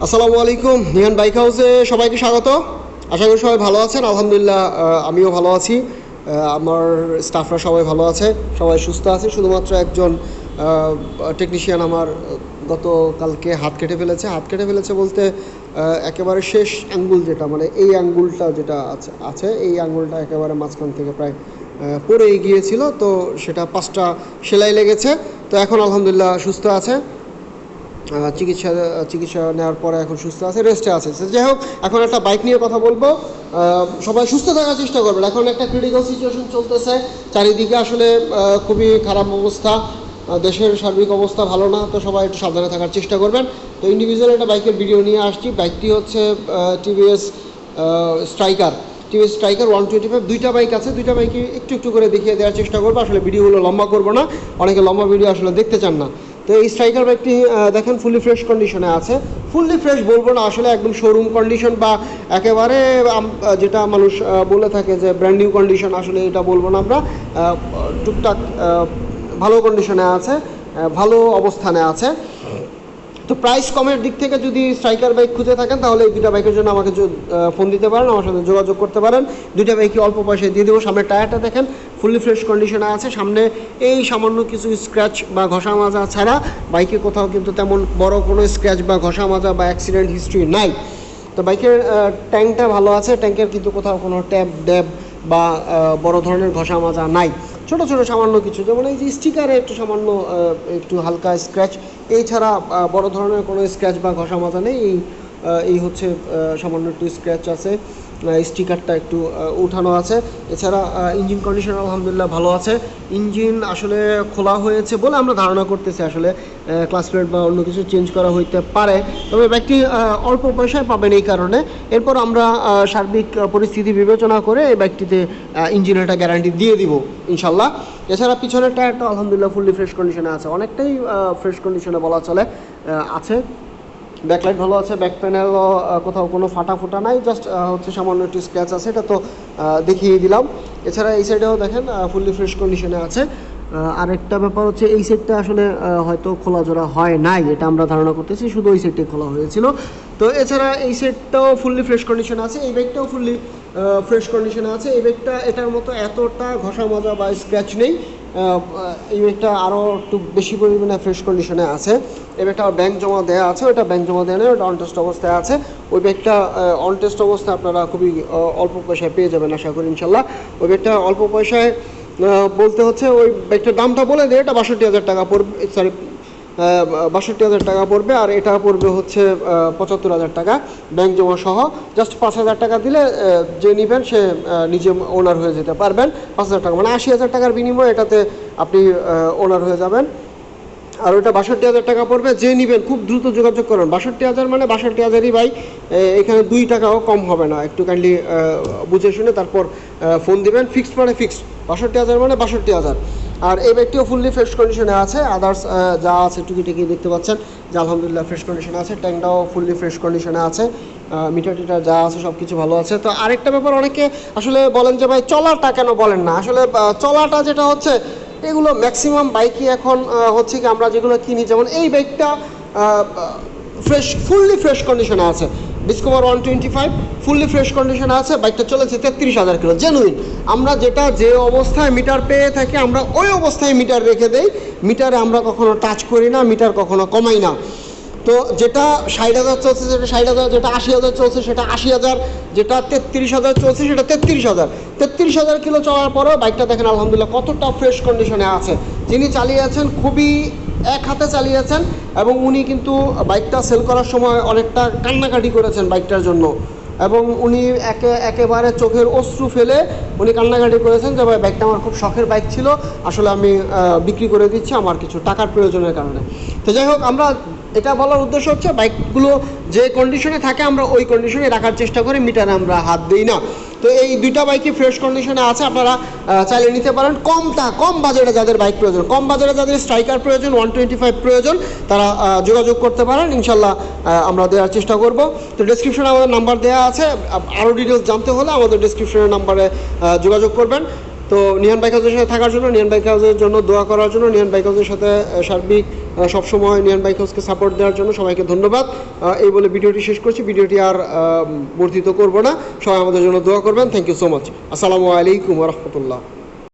আসসালামু আলাইকুম, নিহান বাইক হাউসে সবাইকে স্বাগত। আশা করি সবাই ভালো আছেন। আলহামদুলিল্লাহ, আমিও ভালো আছি। আমার স্টাফরা সবাই ভালো আছে, সবাই সুস্থ আছে। শুধুমাত্র একজন টেকনিশিয়ান আমার গতকালকে হাত কেটে ফেলেছে। হাত কেটে ফেলেছে বলতে একেবারে শেষ আঙ্গুল, যেটা মানে এই আঙ্গুলটা যেটা আছে এই আঙ্গুলটা একেবারে মাঝখান থেকে প্রায় পড়ে গিয়েছিল। তো সেটা 5টা সেলাই লেগেছে। তো এখন আলহামদুলিল্লাহ সুস্থ আছে। চিকিৎসা নেওয়ার পরে এখন সুস্থ আছে, রেস্টে আছে। যাই হোক, এখন একটা বাইক নিয়ে কথা বলবো। সবাই সুস্থ থাকার চেষ্টা করবেন। এখন একটা ক্রিটিক্যাল সিচুয়েশন চলতেছে চারিদিকে, আসলে খুবই খারাপ অবস্থা। দেশের সার্বিক অবস্থা ভালো না, তো সবাই একটু সাবধানে থাকার চেষ্টা করবেন। তো ইন্ডিভিজুয়াল একটা বাইকের ভিডিও নিয়ে আসছি। বাইকটি হচ্ছে টিভিএস স্ট্রাইকার। TVS striker 125। দুইটা বাইক আছে, দুইটা বাইকে একটু একটু করে দেখিয়ে দেওয়ার চেষ্টা করবো। আসলে ভিডিওগুলো লম্বা করবো না, অনেকে লম্বা ভিডিও আসলে দেখতে চান না। তো এই স্ট্রাইকার বাইকটি দেখেন ফুললি ফ্রেশ কন্ডিশনে আছে। ফুললি ফ্রেশ বলবো না, আসলে একদম শোরুম কন্ডিশন বা একেবারে যেটা মানুষ বলে থাকে যে ব্র্যান্ড নিউ কন্ডিশন, আসলে এটা বলবো না আমরা। টুকটাক ভালো কন্ডিশনে আছে, ভালো অবস্থানে আছে। তো প্রাইস কমের দিক থেকে যদি স্ট্রাইকার বাইক খুঁজে থাকেন, তাহলে এই দুটা বাইকের জন্য আমাকে ফোন দিতে পারেন, আমার সাথে যোগাযোগ করতে পারেন। দুইটা বাইকই অল্প পয়সায় দিয়ে দেবো। সামনের টায়ারটা দেখেন ফুললি ফ্রেশ কন্ডিশনে আছে। সামনে এই সামান্য কিছু স্ক্র্যাচ বা ঘষা মাজা ছাড়া বাইকে কোথাও কিন্তু তেমন বড় কোনো স্ক্র্যাচ বা ঘষা মাজা বা অ্যাক্সিডেন্ট হিস্ট্রি নাই। তো বাইকের ট্যাঙ্কটা ভালো আছে, ট্যাঙ্কের কিন্তু কোথাও কোনো ট্যাপ ড্যাব বা বড় ধরনের ঘষা মাজা নাই। ছোট ছোট সামান্য কিছু, যেমন এই যে স্টিকারে একটু সামান্য একটু হালকা স্ক্র্যাচ, এছাড়া বড় ধরনের কোনো স্ক্র্যাচ বা ঘষা মাজা নেই। এই হচ্ছে সামান্য একটু স্ক্র্যাচ আছে, স্টিকারটা একটু উঠানো আছে। এছাড়া ইঞ্জিন কন্ডিশন আলহামদুলিল্লাহ ভালো আছে। ইঞ্জিন আসলে খোলা হয়েছে বলে আমরা ধারণা করতেছি, আসলে ক্লাস প্লেট বা অন্য কিছু চেঞ্জ করা হইতে পারে। তবে বাইকটি অল্প পয়সায় পাবেন এই কারণে। এরপর আমরা সার্বিক পরিস্থিতি বিবেচনা করে এই বাইকটিতে ইঞ্জিনের একটা গ্যারান্টি দিয়ে দিব ইনশাল্লাহ। এছাড়া পিছনের টায়ারটা আলহামদুলিল্লাহ ফুললি ফ্রেশ কন্ডিশনে আছে, অনেকটাই ফ্রেশ কন্ডিশনে বলা চলে আছে। ব্যাকলাইট ভালো আছে, ব্যাক প্যানেলও কোথাও কোনো ফাটা ফোটা নাই, জাস্ট হচ্ছে সামান্য একটু স্ক্র্যাচ আছে, এটা তো দেখিয়ে দিলাম। এছাড়া এই সাইডেও দেখেন ফুললি ফ্রেশ কন্ডিশনে আছে। আরেকটা ব্যাপার হচ্ছে এই সেটটা আসলে হয়তো খোলা জোড়া হয় নাই, এটা আমরা ধারণা করতেছি, শুধু ওই সেটটাই খোলা হয়েছিল। তো এছাড়া এই সেটটাও ফুললি ফ্রেশ কন্ডিশনে আছে, এই বাইকটাও ফুললি ফ্রেশ কন্ডিশনে আছে। এই বাইকটা এটার মতো এতটা ঘষা মাজা বা স্ক্র্যাচ নেই। এই বাইকটা আরও একটু বেশি পরিমাণে ফ্রেশ কন্ডিশনে আছে। এই বাইকটা ব্যাংক জমা দেওয়া আছে, ওটা ব্যাংক জমা দেওয়া নেই, ওটা অনটেস্ট অবস্থায় আছে। ওই বাইকটা অনটেস্ট অবস্থায় আপনারা খুবই অল্প পয়সায় পেয়ে যাবেন আশা করি ইনশাল্লাহ। ওই বাইকটা অল্প পয়সায় বলতে হচ্ছে ওই বাইকটার দামটা বলে দেয়, এটা 62,000 টাকা পড়বে, সরি 62,000 টাকা পড়বে। আর এটা পড়বে হচ্ছে 75,000 টাকা ব্যাংক জমা সহ। জাস্ট 5,000 টাকা দিলে যে নেবেন সে নিজে ওনার হয়ে যেতে পারবেন। 5,000 টাকা মানে 80,000 টাকার বিনিময়ে এটাতে আপনি ওনার হয়ে যাবেন। আর ওইটা 62,000 টাকা পড়বে। যে নেবেন খুব দ্রুত যোগাযোগ করুন। 62,000 মানে 62,000ই ভাই, এখানে 2 টাকাও কম হবে না। একটু কাইন্ডলি বুঝে শুনে তারপর ফোন দিবেন। ফিক্সড মানে ফিক্সড 62,000 মানে 62,000। আর এই বাইকটিও ফুললি ফ্রেশ কন্ডিশনে আছে। আদার্স যা আছে টুকিটাকি দেখতে পাচ্ছেন যে আলহামদুলিল্লাহ ফ্রেশ কন্ডিশনে আছে। ট্যাঙ্কটাও ফুললি ফ্রেশ কন্ডিশনে আছে। মিটার টিটার যা আছে সব কিছু ভালো আছে। তো আরেকটা ব্যাপার, অনেকে আসলে বলেন যে ভাই চলাটা কেন বলেন না। আসলে চলাটা যেটা হচ্ছে, এগুলো ম্যাক্সিমাম বাইকই এখন হচ্ছে কি আমরা যেগুলো কিনি, যেমন এই বাইকটা ফুললি ফ্রেশ কন্ডিশনে আছে। ডিসকভার 125 ফুললি ফ্রেশ কন্ডিশনে আছে। বাইকটা চলেছে 33,000 কিলো জেনুইন। আমরা যেটা যে অবস্থায় মিটার পেয়ে থাকি আমরা ওই অবস্থায় মিটার রেখে দেই। মিটারে আমরা কখনো টাচ করি না, মিটার কখনো কমাই না। তো যেটা 60,000 চলছে সেটা 60,000, যেটা 80,000 চলছে সেটা 80,000, যেটা 33,000 চলছে সেটা 33,000। 33,000 কিলো চলার পরেও বাইকটা দেখেন আলহামদুলিল্লাহ কতটা ফ্রেশ কন্ডিশনে আছে। যিনি চালিয়েছেন খুবই এক হাতে চালিয়েছেন, এবং উনি কিন্তু বাইকটা সেল করার সময় অনেকটা কান্নাকাটি করেছেন বাইকটার জন্য। এবং উনি একেবারে চোখের অশ্রু ফেলে উনি কান্নাকাটি করেছেন যে ভাই বাইকটা আমার খুব শখের বাইক ছিল, আসলে আমি বিক্রি করে দিচ্ছি আমার কিছু টাকার প্রয়োজনের কারণে। তো যাই হোক, আমরা এটা বলার উদ্দেশ্য হচ্ছে বাইকগুলো যে কন্ডিশনে থাকে আমরা ওই কন্ডিশনে রাখার চেষ্টা করি, মিটারে আমরা হাত দিই না। তো এই দুইটা বাইকই ফ্রেশ কন্ডিশনে আছে, আপনারা চাইলে নিতে পারেন। কম বাজেটে যাদের বাইক প্রয়োজন, কম বাজেটে যাদের স্ট্রাইকার প্রয়োজন, 125 প্রয়োজন, তারা যোগাযোগ করতে পারেন ইনশাল্লাহ। আমরা দেওয়ার চেষ্টা করব। তো ডেসক্রিপশনে আমাদের নাম্বার দেওয়া আছে, আরও ডিটেলস জানতে হলে আমাদের ডেসক্রিপশনের নাম্বারে যোগাযোগ করবেন। তো নিহান বাইক হাউসের সাথে থাকার জন্য, নিহান বাইক হাউসের জন্য দোয়া করার জন্য, নিহান বাইক হাউসের সাথে সার্বিক সবসময় নিহান বাইক হাউসকে সাপোর্ট দেওয়ার জন্য সবাইকে ধন্যবাদ। এই বলে ভিডিওটি শেষ করছি, ভিডিওটি আর বর্ধিত করব না। সবাই আমাদের জন্য দোয়া করবেন। Thank you so much. আসসালামু আলাইকুম ওয়া রাহমাতুল্লাহ।